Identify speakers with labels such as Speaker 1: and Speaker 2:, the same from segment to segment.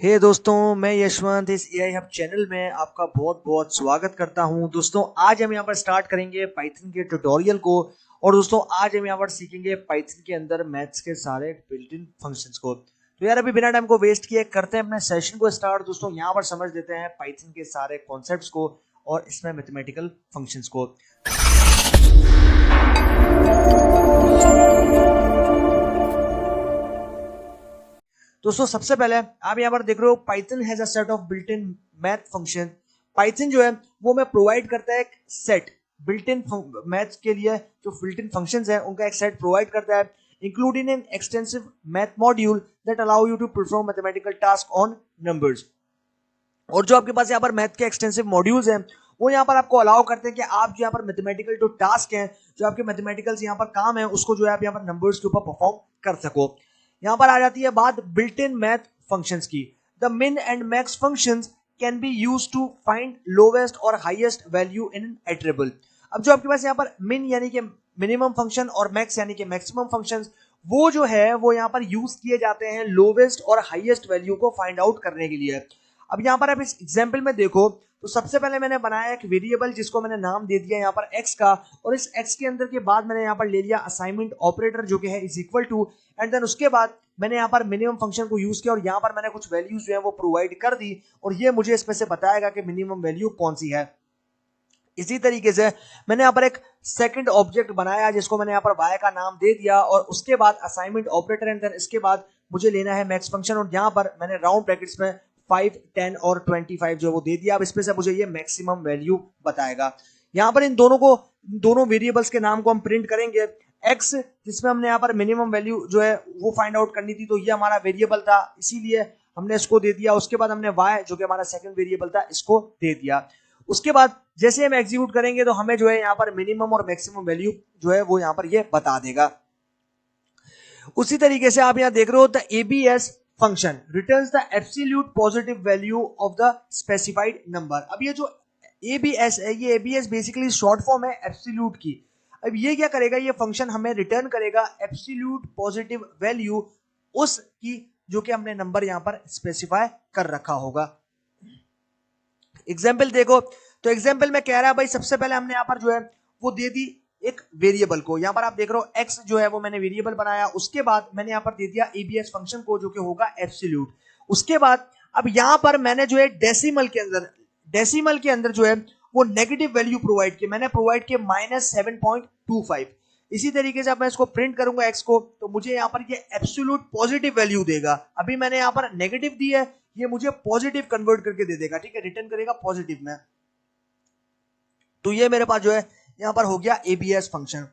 Speaker 1: हे दोस्तों, मैं यशवंत इस एआई हब चैनल में आपका बहुत बहुत स्वागत करता हूं। दोस्तों, आज हम यहाँ पर स्टार्ट करेंगे पाइथन के ट्यूटोरियल को। और दोस्तों, आज हम यहाँ पर सीखेंगे पाइथन के अंदर मैथ्स के सारे बिल्ट इन फंक्शंस को। तो यार, अभी बिना टाइम को वेस्ट किए करते हैं अपने सेशन को स्टार्ट। दोस्तों, यहाँ पर समझ लेते हैं पाइथन के सारे कॉन्सेप्ट्स को और इसमें मैथमेटिकल फंक्शंस को। दोस्तों, सबसे पहले आप यहाँ पर देख रहे हो Python has a set of built in math function. Python जो है वो हमें प्रोवाइड करता है एक सेट बिल्ट इन मैथ के लिए। जो बिल्ट इन फंक्शंस है उनका एक सेट प्रोवाइड करता है, including an extensive math module that allow you to perform mathematical task on numbers. और जो आपके पास यहाँ पर मैथ के एक्सटेंसिव मॉड्यूल्स हैं वो यहाँ पर आपको अलाउ करते हैं कि आप जो यहाँ पर मैथमेटिकल जो टास्क हैं, जो आपके मैथमेटिकल्स यहाँ पर काम है, उसको जो है आप यहाँ पर नंबर्स के ऊपर परफॉर्म कर सको। यहाँ पर आ जाती है बात बिल्ट इन मैथ फंक्शंस की। The min and max functions can be use to find lowest और highest value in an iterable. अब जो आपके पास यहाँ पर मिन यानी कि मिनिमम फंक्शन और मैक्स यानी कि मैक्सिमम फंक्शंस, वो जो है वो यहाँ पर यूज किए जाते हैं लोवेस्ट और हाईएस्ट वैल्यू को फाइंड आउट करने के लिए। अब यहाँ पर आप इस एग्जाम्पल में देखो तो सबसे पहले मैंने बनाया एक वेरिएबल जिसको मैंने नाम दे दिया यहाँ पर x का। और इस x के अंदर के बाद मैंने यहाँ पर ले लिया असाइनमेंट ऑपरेटर जो कि है is equal to, and then उसके बाद मैंने यहाँ पर मिनिमम फंक्शन को यूज किया और यहाँ पर मैंने कुछ वैल्यूज जो है वो प्रोवाइड कर दी और ये मुझे इसमें से बताएगा कि मिनिमम वैल्यू कौन सी है। इसी तरीके से मैंने यहाँ पर एक सेकंड ऑब्जेक्ट बनाया जिसको मैंने यहाँ पर y का नाम दे दिया और उसके बाद असाइनमेंट ऑपरेटर, एंड देन इसके बाद मुझे लेना है मैक्स फंक्शन और यहाँ पर मैंने राउंड ब्रैकेट्स में 5, 10 और 25 जो वो दे दिया। अब इसमें से मुझे ये मैक्सिमम वैल्यू बताएगा। यहाँ पर इन दोनों वेरिएबल्स के नाम को हम प्रिंट करेंगे। x जिसमें हमने यहाँ पर मिनिमम वैल्यू जो है वो फाइंड आउट करनी थी, तो ये हमारा वेरिएबल था इसीलिए हमने इसको दे दिया। उसके बाद हमने y जो कि हमारा सेकंड वेरिएबल था इसको दे दिया। उसके बाद जैसे हम एग्जीक्यूट करेंगे तो हमें जो है यहाँ पर मिनिमम और मैक्सिमम वैल्यू जो है वो यहाँ पर ये बता देगा। उसी तरीके से आप यहाँ देख रहे हो the ABS function returns the absolute positive value of the specified number. अब ये जो एबीएस है, ये एबीएस बेसिकली शॉर्ट फॉर्म है एब्सोल्यूट की। अब ये क्या करेगा, ये फंक्शन हमें रिटर्न करेगा एब्सोल्यूट पॉजिटिव वैल्यू उसकी जो कि हमने नंबर यहाँ पर स्पेसिफाई कर रखा होगा। एग्जाम्पल देखो तो एग्जाम्पल में कह रहा है भाई, सबसे पहले हमने यहाँ पर जो है वो दे दी एक वेरिएबल को। यहाँ पर आप देख रहे हो x जो है वो मैंने वेरिएबल बनाया, उसके बाद मैंने यहाँ पर दे दिया एबीएस फंक्शन को जो कि होगा एब्सोल्यूट। उसके बाद अब यहाँ पर मैंने जो है डेसिमल के अंदर जो है वो नेगेटिव वैल्यू प्रोवाइड की। मैंने प्रोवाइड किया -7.25। इसी तरीके से अब मैं इसको प्रिंट करूंगा x को तो मुझे यहाँ पर ये एब्सोल्यूट पॉजिटिव वैल्यू देगा। अभी मैंने यहाँ पर नेगेटिव दी है, ये मुझे पॉजिटिव कन्वर्ट करके दे देगा, ठीक है, रिटर्न करेगा पॉजिटिव में। तो ये मेरे पास जो है यहाँ पर हो गया एबीएस फंक्शन।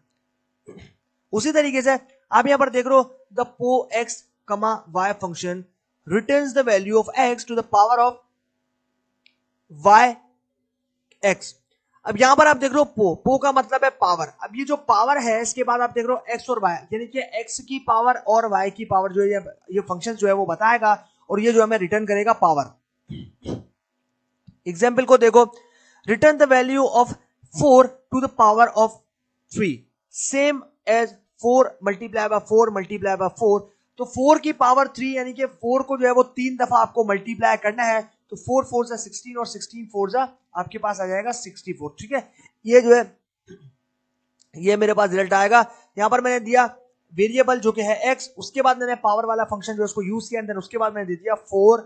Speaker 1: उसी तरीके से आप यहाँ पर देख रहे हो the pow x comma y function returns the value of x to the power of y x. अब यहां पर आप देख रहे हो पो का मतलब है पावर। अब ये जो पावर है इसके बाद आप देख रहे हो एक्स और वाई, यानी कि एक्स की पावर और वाई की पावर जो है ये फंक्शन जो है वो बताएगा और ये जो हमें रिटर्न करेगा पावर। एग्जाम्पल को देखो, return the value of 4 to the power of 3 same as 4 multiply by 4 multiply by 4। तो 4 की पावर 3 यानी कि 4 को जो है वो 3 दफा आपको मल्टीप्लाई करना है। तो 4 4 जा 16 और 16 4 जा आपके पास आ जाएगा 64, ठीक है। ये जो है ये मेरे पास रिजल्ट आएगा। यहां पर मैंने दिया वेरिएबल जो कि है x, उसके बाद मैंने पावर वाला फंक्शन जो उसको यूज किया, एंड देन उसके बाद मैंने दे दिया 4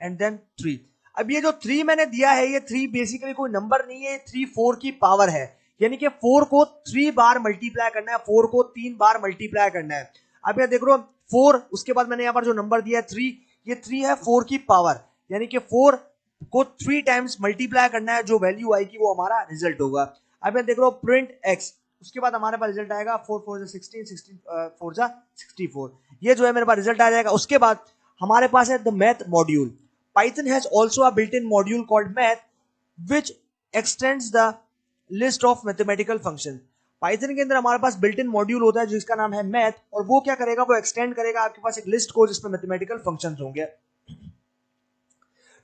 Speaker 1: एंड देन 3। अब ये जो 3 मैंने दिया है, ये 3 बेसिकली कोई नंबर नहीं है, 3 4 की पावर है, यानी कि 4 को 3 बार मल्टीप्लाई करना है, 4 को 3 बार मल्टीप्लाई करना है। अब ये देख रहे हो 4, उसके बाद मैंने यहाँ पर जो नंबर दिया है 3, ये 3 है 4 की पावर, यानी कि 4 को 3 टाइम्स मल्टीप्लाई करना है, जो वैल्यू आएगी वो हमारा रिजल्ट होगा। अब मैं देख रहा हूँ प्रिंट x, उसके बाद हमारे पास रिजल्ट आएगा 4 4 जा 16 16 4 जा 64। ये जो है मेरे पास रिजल्ट आ जाएगा। उसके बाद हमारे पास है the math module. Python has also a built-in module called math which extends the list of mathematical functions। Python के अंदर हमारे पास built-in मॉड्यूल होता है जिसका नाम है मैथ, और वो क्या करेगा, वो एक्सटेंड करेगा आपके पास एक लिस्ट को जिसमें मैथमेटिकल फंक्शंस होंगे।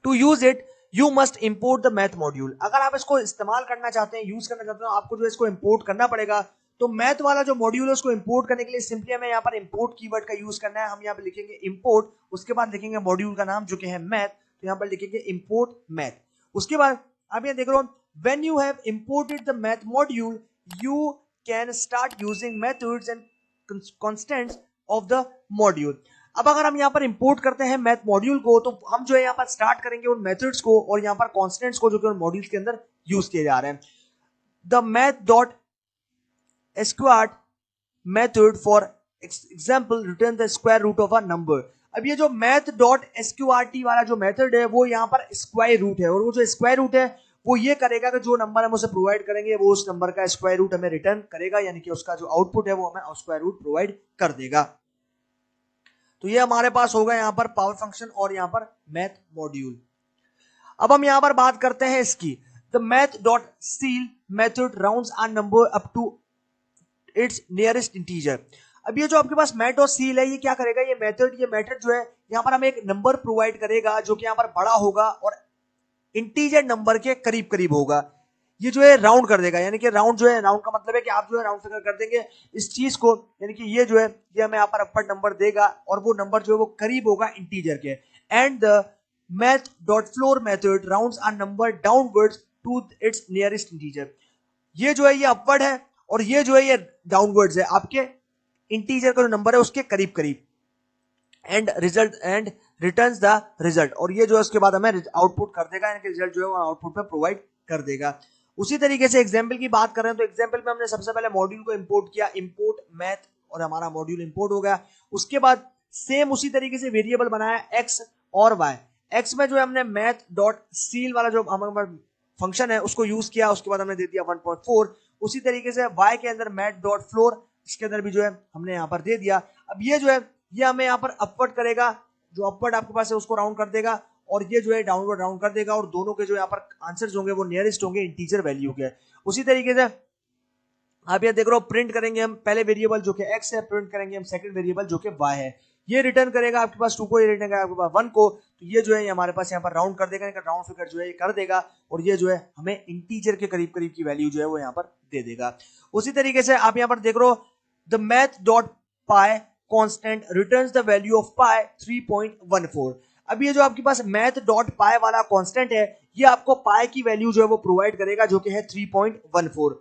Speaker 1: To use it you must import the math module. अगर आप इसको इस्तेमाल करना चाहते हैं, यूज करना चाहते हो, आपको जो इसको इंपोर्ट करना पड़ेगा। तो मैथ वाला जो मॉड्यूल है उसको इंपोर्ट करने के लिए सिंपली हमें यहाँ पर इंपोर्ट कीवर्ड का यूज करना है। हम यहाँ पर लिखेंगे इंपोर्ट, उसके बाद लिखेंगे मॉड्यूल का नाम जो कि है मैथ, तो यहाँ पर लिखेंगे इंपोर्ट मैथ। उसके बाद आप यहाँ देख रहे हो when you have imported the math module you can start using methods and constants of the module. अब अगर हम यहाँ पर इंपोर्ट करते हैं मैथ मॉड्यूल को तो हम जो है यहाँ पर स्टार्ट करेंगे उन मेथड्स को और यहाँ पर कांस्टेंट्स को जो कि उन मॉड्यूल्स के अंदर यूज किए जा रहे हैं। The math dot sqrt method for example return the square root of a number. अब ये जो मैथ डॉट एसक्यूआरटी वाला जो मेथड है वो यहाँ पर स्क्वायर रूट है, और वो जो स्क्वायर रूट है वो ये करेगा कि जो नंबर हम उसे प्रोवाइड करेंगे वो उस नंबर का स्क्वायर रूट हमें रिटर्न करेगा, यानी कि उसका जो आउटपुट है वो हमें स्क्वायर रूट प्रोवाइड कर देगा। तो ये हमारे पास होगा यहाँ पर पावर फंक्शन और यहाँ पर मैथ मॉड्यूल। अब हम यहाँ पर बात करते हैं इसकी, the math dot ceil method rounds a number up to its nearest integer. अब ये जो आपके पास मैथ डॉट सील है ये क्या करेगा, ये मेथड जो है यहाँ पर हमें एक नंबर प्रोवाइड करेगा जो कि यहाँ पर बड़ा होगा और इंटीजर नंबर के करीब करीब होगा। ये जो है राउंड कर देगा, यानी कि राउंड जो है, राउंड का मतलब है कि आप जो है राउंड फिगर कर देंगे इस चीज को, यानी कि ये जो है ये हमें यहाँ पर अपर नंबर देगा और वो नंबर जो है वो करीब होगा इंटीजर के। And the math dot floor method rounds a number downwards to its nearest integer. ये जो है ये अपवर्ड है और ये जो है ये डाउनवर्ड्स है, आपके इंटीजर का जो नंबर है उसके करीब करीब। And result and returns the result, और ये जो है उसके बाद हमें आउटपुट कर देगा, यानी कि रिजल्ट जो है वो आउटपुट में प्रोवाइड कर देगा। उसी तरीके से एग्जाम्पल की बात कर रहे हैं तो एग्जाम्पल में हमने सबसे पहले मॉड्यूल को इंपोर्ट किया, इंपोर्ट मैथ, और हमारा मॉड्यूल इंपोर्ट हो गया। उसके बाद सेम उसी तरीके से वेरिएबल बनाया एक्स और वाई। एक्स में जो है हमने मैथ डॉट सील वाला जो हमारा फंक्शन है उसको यूज किया, उसके बाद हमने दे दिया 1.4। उसी तरीके से वाई के अंदर मैथ डॉट फ्लोर, इसके अंदर भी जो है हमने यहाँ पर दे दिया। अब ये जो है ये हमें यहाँ पर अपवर्ड करेगा, जो अपवर्ड आपके पास है उसको राउंड कर देगा, और ये जो है डाउनवर्ड राउंड कर देगा, और दोनों के जो यहाँ पर आंसर्स होंगे वो नियरेस्ट होंगे इंटीजर वैल्यू के। उसी तरीके से आप ये देख रहे हो प्रिंट करेंगे हम पहले वेरिएबल जो कि x है, प्रिंट करेंगे हम सेकंड वेरिएबल जो कि y है। ये रिटर्न करेगा आपके पास 2 को, ये रिटर्न करेगा आपके पास 1 को, तो ये जो है हमारे पास यहाँ पर राउंड कर देगा, राउंड फिगर जो है ये कर देगा, और ये जो है हमें इंटीजर के करीब करीब की वैल्यू जो है वो यहाँ पर दे देगा। उसी तरीके से आप यहाँ पर देख रहे हो the math dot pi constant returns the value of pi 3.14। अब ये जो आपके पास मैथ डॉट पाई वाला कांस्टेंट है ये आपको पाई की वैल्यू जो है वो प्रोवाइड करेगा जो कि है 3.14।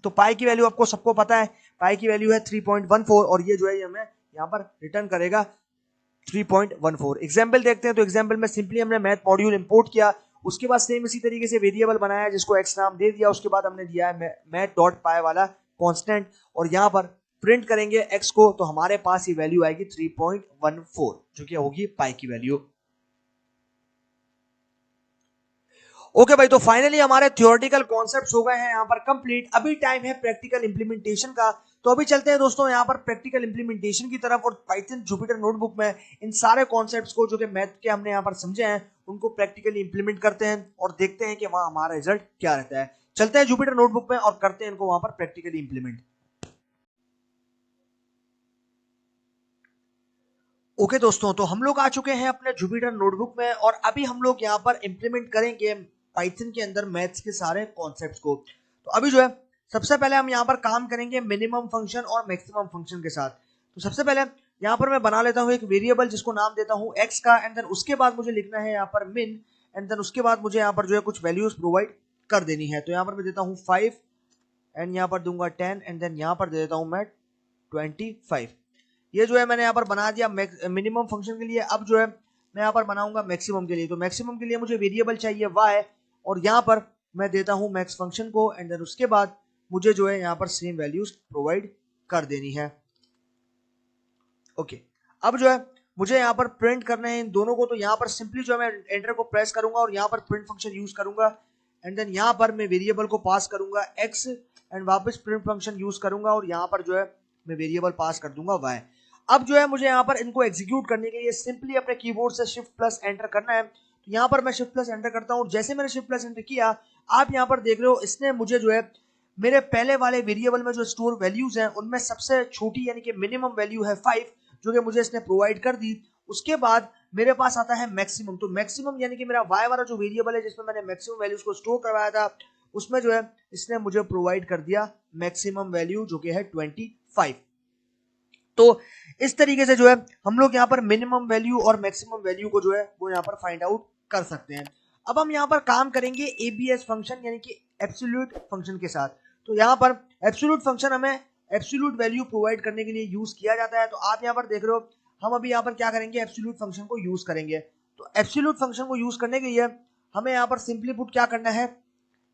Speaker 1: तो पाई की वैल्यू आपको सबको पता है, पाई की वैल्यू है 3.14, और ये जो है हमें यहाँ पर रिटर्न करेगा 3.14। एग्जाम्पल देखते हैं, तो एग्जाम्पल में सिंपली हमने मैथ मॉड्यूल इंपोर्ट किया, उसके बाद सेम इसी तरीके से वेरिएबल बनाया जिसको एक्स नाम दे दिया, उसके बाद हमने दिया है मैथ डॉट पाई वाला कांस्टेंट, और यहाँ पर प्रिंट करेंगे एक्स को, तो हमारे पास ये वैल्यू आएगी 3.14 जो कि होगी पाई की वैल्यू। ओके भाई, तो फाइनली हमारे थ्योरेटिकल कॉन्सेप्ट्स हो गए हैं यहाँ पर कंप्लीट। अभी टाइम है प्रैक्टिकल इंप्लीमेंटेशन का, तो अभी चलते हैं दोस्तों यहाँ पर प्रैक्टिकल इंप्लीमेंटेशन की तरफ, और पाइथन जुपिटर नोटबुक में इन सारे कॉन्सेप्ट्स को जो कि मैथ के हमने यहाँ पर समझे हैं उनको प्रैक्टिकली इंप्लीमेंट करते हैं और देखते हैं कि वहां हमारा रिजल्ट क्या रहता है। चलते हैं जुपिटर नोटबुक में और करते हैं इनको वहां पर प्रैक्टिकली इंप्लीमेंट। ओके दोस्तों, तो हम लोग आ चुके हैं अपने जुपिटर नोटबुक में, और अभी हम लोग यहाँ पर इंप्लीमेंट करेंगे पाइथन के अंदर मैथ्स के सारे कॉन्सेप्ट्स को। तो अभी जो है सबसे पहले हम यहाँ पर काम करेंगे मिनिमम फंक्शन और मैक्सिमम फंक्शन के साथ। तो सबसे पहले यहाँ पर मैं बना लेता हूँ एक वेरिएबल जिसको नाम देता हूँ एक्स का, एंड देन उसके बाद मुझे लिखना है यहाँ पर मिन, एंड देन उसके बाद मुझे यहाँ पर जो है कुछ वैल्यूज प्रोवाइड कर देनी है। तो यहाँ पर मैं देता हूँ 5, एंड यहाँ पर दूंगा 10, एंड देन यहाँ पर दे देता हूँ मैं 25। ये जो है मैंने यहाँ पर बना दिया मिनिमम फंक्शन के लिए। अब जो है मैं यहाँ पर बनाऊंगा मैक्सिमम के लिए। तो मैक्सिमम के लिए मुझे वेरिएबल चाहिए y, और यहाँ पर मैं देता हूँ मैक्स फंक्शन को, एंड देन उसके बाद मुझे जो है यहाँ पर सेम वैल्यूज प्रोवाइड कर देनी है। ओके, अब जो है मुझे यहाँ पर प्रिंट करना है इन दोनों को। तो यहाँ पर सिंपली जो है मैं एंटर को प्रेस करूंगा और यहाँ पर प्रिंट फंक्शन यूज करूंगा, एंड देन यहाँ पर मैं वेरिएबल को पास करूंगा x, एंड वापस प्रिंट फंक्शन यूज करूंगा और यहाँ पर जो है मैं वेरिएबल पास कर दूंगा y। अब जो है मुझे यहाँ पर इनको एग्जीक्यूट करने के लिए सिंपली अपने कीबोर्ड से शिफ्ट प्लस एंटर करना है। तो यहाँ पर मैं शिफ्ट प्लस एंटर करता हूँ। जैसे मैंने शिफ्ट प्लस एंटर किया, आप यहाँ पर देख रहे हो इसने मुझे जो है मेरे पहले वाले वेरिएबल में जो स्टोर वैल्यूज हैं उनमें सबसे छोटी यानी कि मिनिमम वैल्यू है 5, जो कि मुझे इसने प्रोवाइड कर दी। उसके बाद मेरे पास आता है मैक्सिमम। तो मैक्सिमम यानी कि मेरा y वाला जो वेरिएबल है जिसमें मैंने मैक्सिमम वैल्यूज को स्टोर करवाया था, उसमें जो है इसने मुझे प्रोवाइड कर दिया मैक्सिमम वैल्यू जो कि है 25। तो इस तरीके से जो है हम लोग यहाँ पर मिनिमम वैल्यू और मैक्सिमम वैल्यू को जो है वो यहाँ पर फाइंड आउट कर सकते हैं। अब हम यहाँ पर काम करेंगे एबीएस फंक्शन यानी कि एब्सोल्यूट फंक्शन के साथ। तो यहाँ पर एब्सोल्यूट फंक्शन हमें एब्सोल्यूट वैल्यू प्रोवाइड करने के लिए यूज किया जाता है। तो आप यहाँ पर देख रहे हो हम अभी यहाँ पर क्या करेंगे, एब्सोल्यूट फंक्शन को यूज करेंगे। तो एब्सोल्यूट फंक्शन को यूज करने के लिए हमें यहाँ पर सिंपली पुट क्या करना है,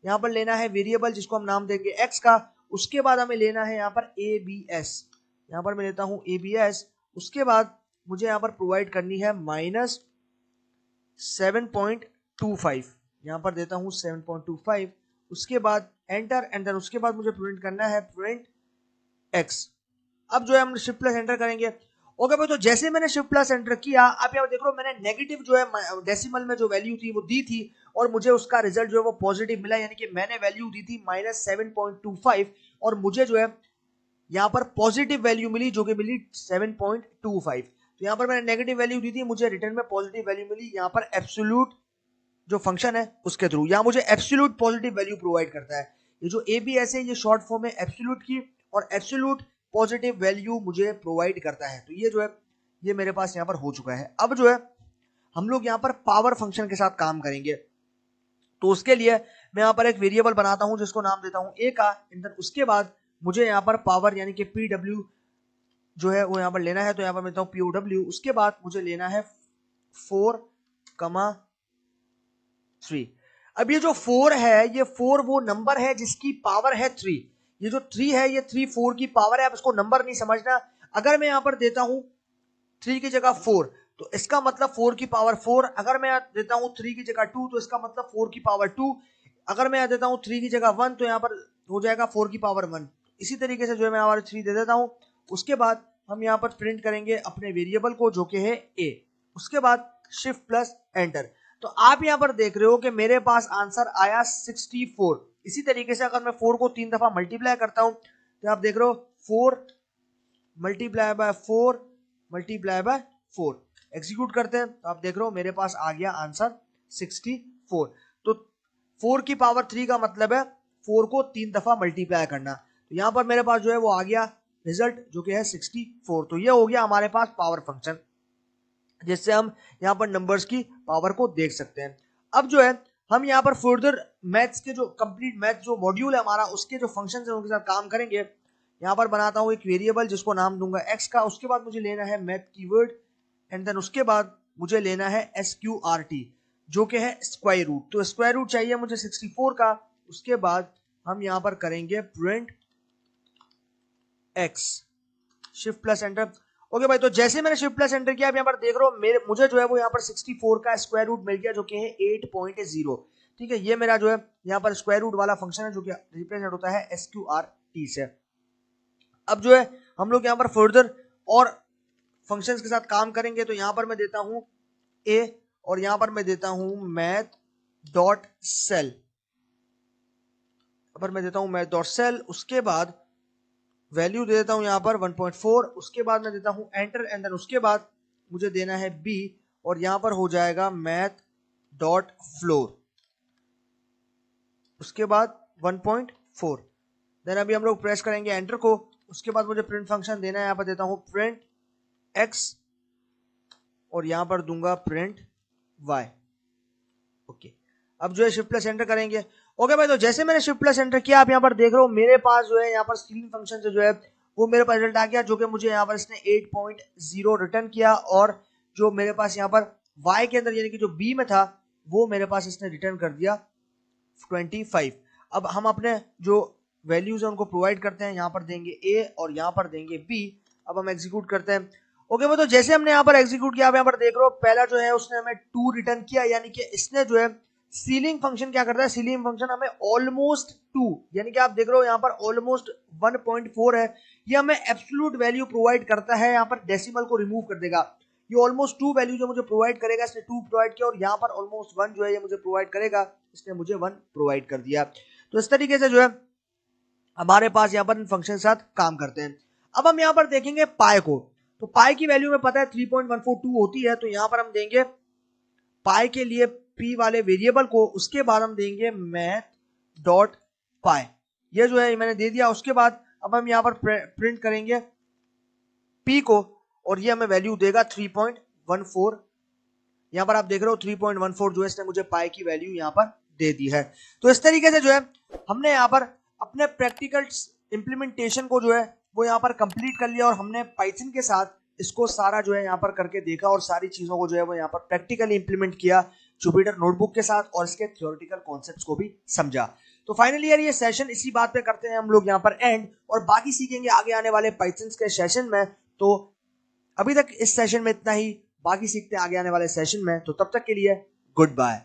Speaker 1: यहाँ पर लेना है वेरिएबल जिसको हम नाम देंगे एक्स का। उसके बाद हमें लेना है यहाँ पर एबीएस, यहाँ पर मैं लेता हूँ एबीएस। उसके बाद मुझे यहाँ पर प्रोवाइड करनी है -7.25, यहाँ पर देता हूँ 7.25। उसके बाद एंटर, एंटर उसके बाद मुझे प्रिंट करना है प्रिंट एक्स। अब जो है हम शिफ्ट प्लस एंटर करेंगे। ओके भाई, तो जैसे मैंने शिफ्ट प्लस एंटर किया, आप यहाँ देख रहे हो मैंने नेगेटिव जो है डेसिमल में जो वैल्यू थी वो दी थी और मुझे उसका रिजल्ट जो है वो पॉजिटिव मिला, यानी कि मैंने वैल्यू दी थी -7.25 और मुझे जो है यहाँ पर पॉजिटिव वैल्यू मिली जो कि मिली 7.25। तो यहाँ पर मैंने नेगेटिव वैल्यू दी थी, मुझे रिटर्न में पॉजिटिव वैल्यू मिली यहाँ पर एब्सोल्यूट जो फंक्शन है उसके थ्रू। यहाँ मुझे एब्सोल्यूट पॉजिटिव वैल्यू प्रोवाइड करता है। ये जो एबीएस है ये शॉर्ट फॉर्म है एब्सोल्यूट की, और एब्सोल्यूट पॉजिटिव वैल्यू मुझे प्रोवाइड करता है। तो ये जो है ये मेरे पास यहाँ पर हो चुका है। अब जो है हम लोग यहाँ पर पावर फंक्शन के साथ काम करेंगे। तो उसके लिए मैं यहाँ पर एक वेरिएबल बनाता हूँ जिसको नाम देता हूँ ए का। उसके बाद मुझे यहाँ पर पावर यानी कि पी डब्ल्यू जो है वो यहाँ पर लेना है। तो यहाँ पर मैं देता हूँ पी ओ डब्ल्यू। उसके बाद मुझे लेना है 4,3। अब ये जो 4 है, ये 4 वो नंबर है जिसकी पावर है 3। ये जो 3 है ये 3 4 की पावर है। आप इसको नंबर नहीं समझना। अगर मैं यहाँ पर देता हूँ 3 की जगह 4 तो इसका मतलब 4 की पावर 4। अगर मैं देता हूँ 3 की जगह 2 तो इसका मतलब 4 की पावर 2। अगर मैं देता हूँ 3 की जगह 1 तो यहाँ पर हो जाएगा 4 की पावर 1। इसी तरीके से जो है मैं यहाँ पर 3 दे देता हूँ। उसके बाद हम यहाँ पर प्रिंट करेंगे अपने वेरिएबल को जो कि है ए। उसके बाद शिफ्ट प्लस एंटर। तो आप यहाँ पर देख रहे हो कि मेरे पास आंसर आया 64। इसी तरीके से अगर मैं 4 को 3 दफा मल्टीप्लाई करता हूं तो आप देख रहे हो 4 multiply by 4 multiply by 4। Execute करते हैं तो आप देख रहे हो मेरे पास आ गया आंसर 64। तो 4 की पावर 3 का मतलब है 4 को 3 दफा मल्टीप्लाई करना। तो यहाँ पर मेरे पास जो है वो आ गया रिजल्ट जो कि है 64। तो ये हो गया हमारे पास पावर फंक्शन, जिससे हम यहाँ पर नंबर्स की पावर को देख सकते हैं। अब जो है हम यहाँ पर फर्दर मैथ्स के जो कंप्लीट मैथ जो मॉड्यूल है हमारा उसके जो फंक्शंस हैं उनके साथ काम करेंगे। यहाँ पर बनाता हूँ एक वेरिएबल जिसको नाम दूंगा एक्स का। उसके बाद मुझे लेना है मैथ कीवर्ड एंड देन उसके बाद मुझे लेना है SQRT जो कि है स्क्वायर रूट। तो स्क्वायर रूट चाहिए मुझे 64 का। उसके बाद हम यहाँ पर करेंगे print x, shift plus enter. Okay भाई, तो जैसे मैंने शिफ्ट प्लस एंटर किया आप यहाँ पर देख रहे हो मुझे जो है वो यहाँ पर 64 का स्क्वायर रूट मिल गया जो कि है 8.0। ठीक है, ये मेरा जो है यहाँ पर स्क्वायर रूट वाला फंक्शन है जो कि रिप्रेजेंट होता है SQRT से। अब जो है हम लोग यहाँ पर फर्दर और फंक्शंस के साथ काम करेंगे। तो यहाँ पर मैं देता हूँ ए और यहाँ पर मैं देता हूँ मैथ डॉट सेल, पर मैं देता हूँ मैथ डॉट सेल। उसके बाद वैल्यू दे देता हूं यहाँ पर 1.4। उसके बाद मैं देता हूं एंटर एंड देन उसके बाद मुझे देना है बी और यहाँ पर हो जाएगा मैथ डॉट फ्लोर। उसके बाद 1.4 देन अभी हम लोग प्रेस करेंगे एंटर को। उसके बाद मुझे प्रिंट फंक्शन देना है। यहाँ पर देता हूं प्रिंट एक्स और यहाँ पर दूंगा प्रिंट वाई। ओके, अब जो है शिफ्ट प्लस एंटर करेंगे। ओके भाई, तो जैसे मैंने शिफ्ट प्लस एंटर किया आप यहाँ पर देख रहे हो मेरे पास जो है यहाँ पर सीलिंग फंक्शन से जो है वो मेरे पास रिजल्ट आ गया जो कि मुझे यहाँ पर इसने 8.0 रिटर्न किया। और जो मेरे पास यहाँ पर y के अंदर यानी कि जो b में था वो मेरे पास इसने रिटर्न कर दिया 25। अब हम अपने जो वैल्यूज है उनको प्रोवाइड करते हैं। यहाँ पर देंगे a और यहाँ पर देंगे b। अब हम एग्जीक्यूट करते हैं। ओके भाई, तो जैसे हमने यहाँ पर एग्जीक्यूट किया आप यहाँ पर देख रहे हो पहला जो है उसने हमें 2 रिटर्न किया, यानी कि इसने जो है सीलिंग फंक्शन क्या करता है, सीलिंग फंक्शन हमें ऑलमोस्ट 2 यानी कि आप देख रहे हो यहाँ पर ऑलमोस्ट 1.4 है, ये हमें एब्सोल्यूट वैल्यू प्रोवाइड करता है। यहाँ पर डेसिमल को रिमूव कर देगा। ये ऑलमोस्ट 2 वैल्यू जो मुझे प्रोवाइड करेगा, इसने 2 प्रोवाइड किया और यहाँ पर ऑलमोस्ट 1 जो है ये मुझे प्रोवाइड करेगा, इसने मुझे 1 प्रोवाइड कर दिया। तो इस तरीके से जो है हमारे पास यहाँ पर फंक्शन के साथ काम करते हैं। अब हम यहाँ पर देखेंगे पाई को। तो पाई की वैल्यू में पता है 3.142 होती है। तो यहाँ पर हम देंगे पाई के लिए p वाले वेरिएबल को। उसके बाद हम देंगे मैथ डॉट पाई, ये जो है मैंने दे दिया। उसके बाद अब हम यहाँ पर प्रिंट करेंगे p को, और ये हमें वैल्यू देगा 3.14। यहाँ पर आप देख रहे हो 3.14 जो है इसने मुझे पाई की वैल्यू यहाँ पर दे दी है। तो इस तरीके से जो है हमने यहाँ पर अपने प्रैक्टिकल इंप्लीमेंटेशन को जो है वो यहाँ पर कंप्लीट कर लिया, और हमने पाइथन के साथ इसको सारा जो है यहाँ पर करके देखा, और सारी चीजों को जो है वो यहाँ पर प्रैक्टिकली इंप्लीमेंट किया जुपिटर नोटबुक के साथ, और इसके थियोरेटिकल कॉन्सेप्ट्स को भी समझा। तो फाइनली यार ये सेशन इसी बात पे करते हैं हम लोग यहाँ पर एंड, और बाकी सीखेंगे आगे आने वाले पाइथन के सेशन में। तो अभी तक इस सेशन में इतना ही, बाकी सीखते हैं आगे आने वाले सेशन में। तो तब तक के लिए गुड बाय।